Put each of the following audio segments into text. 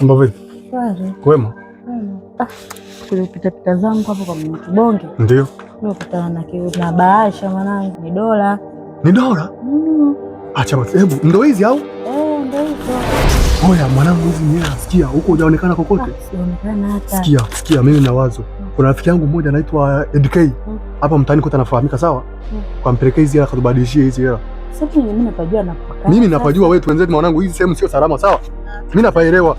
Mambo vipi? Kwema. Kulipita zangu hapo kwa Kibonge. Ndio. Nimekutana na bahasha mwanangu, ni dola. Ni dola? Acha basi, hebu ndo hizi au? Ndo hizo. Oya mwanangu, hizi mimi nasikia huko hujaonekana kokote. Sionekana hata. Sikia mimi na wazo. Kuna rafiki yangu mmoja anaitwa EDK. Hapa mtaani kote anafahamika, sawa? Kwa mpelekea hizi hela akatubadilishie hizi hela. Sasa mimi napajua napaka. Mimi napajua, wewe tuenzetu mwanangu, hizi sehemu sio salama, sawa? Mimi napaelewa.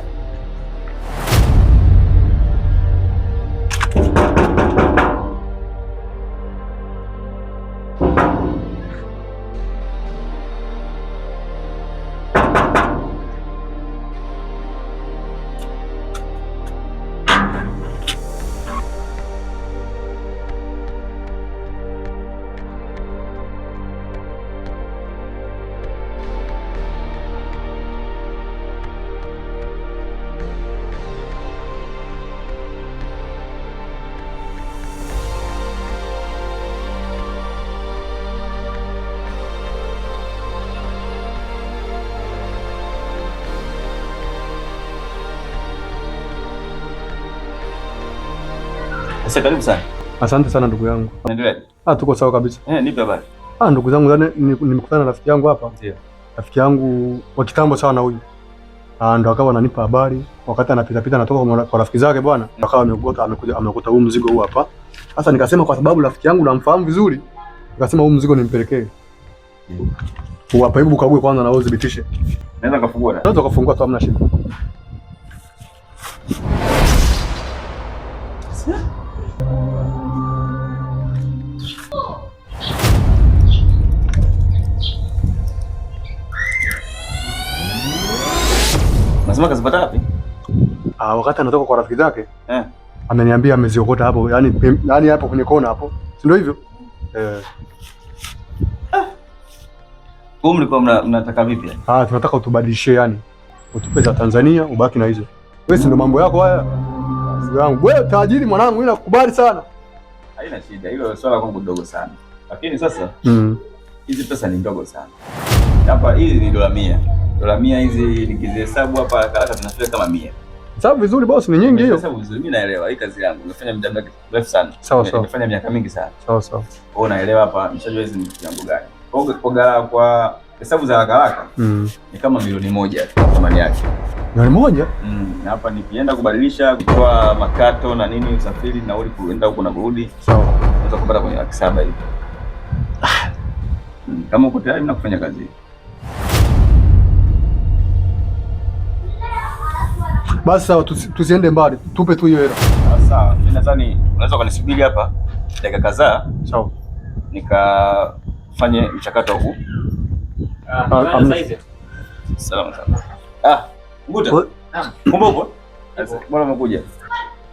Sasa karibu sana. Asante sana ndugu yangu. Unaendelea? Tuko sawa kabisa. Nipe habari. Ndugu zangu, nimekutana na rafiki yangu hapa. Ndio. Rafiki yangu wa kitambo sana huyu. Ndo akawa ananipa habari wakati anapita anatoka kwa rafiki zake bwana. Akawa amekuta huu mzigo huu hapa. Sasa nikasema kwa sababu rafiki yangu namfahamu vizuri, nikasema huu mzigo nimpelekee. Hapa, hebu kague kwanza na wewe udhibitishe. Naweza kufungua? Naweza kufungua tu, hamna shida. Nasema kazipata wapi? Wakati anatoka kwa rafiki zake. Ameniambia ameziokota hapo, yani hapo kwenye kona hapo. Si ndio hivyo? Mlikuwa mnataka vipi? Tunataka utubadilishie, yani utupe za Tanzania ubaki na hizo. Wewe si ndio mambo yako haya? Yangu wewe tajiri mwanangu, mimi nakukubali sana. Haina shida, hilo swala kwangu dogo sana. Lakini sasa hizi pesa ni ndogo sana. Hapa hizi ni dola 100. Dola 100 hizi nikizihesabu hapa haraka tunafika kama 100. Sababu vizuri boss, ni nyingi hiyo. Hesabu vizuri, mimi naelewa hii kazi yangu. Nimefanya muda mrefu sana. Sawa. Nimefanya miaka mingi sana. Sawa. Wewe unaelewa hapa, nishajua hizi ni jambo gani. Kwa hesabu za haraka ni kama milioni 1 thamani yake. Milioni 1? Na hapa nikienda kubadilisha kutoa makato na nini, usafiri, nauli kuenda huko na kurudi. Sawa. Unaweza kupata kwenye 700 hivi. Kama uko tayari na kufanya kazi hii. Basi sawa, tusiende mbali. Tupe tu hiyo hela. Sawa. Mimi nadhani unaweza kunisubiri hapa dakika kadhaa. Sawa. Nikafanye mchakato huu. Salama sana. Nguta. Kumbe upo? Bora umekuja.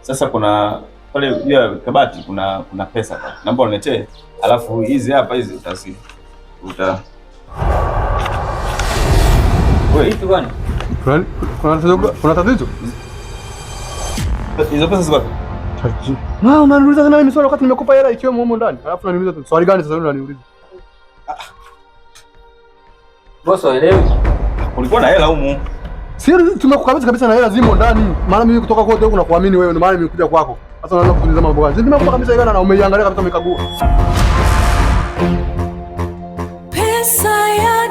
Sasa kuna pale juu ya kabati kuna pesa pale. Naomba uniletee. Alafu hizi hapa hizi utasi. Wewe hitu bwana. Kuna tatizo? Hizo pesa ziko. Unaniuliza tena mimi swali wakati nimekupa hela ikiwemo humo ndani. Alafu unaniuliza swali gani sasa unaniuliza? Boss waelewi. Kulikuwa na hela humu. Sisi tumekukabidhi kabisa na hela zimo ndani. Maana mimi kutoka kote huko na kuamini wewe, ndio maana nimekuja kwako. Sasa unaanza kuuliza mambo gani? Sisi tumekupa kabisa hela na umeiangalia kabisa umekagua. Pesa ya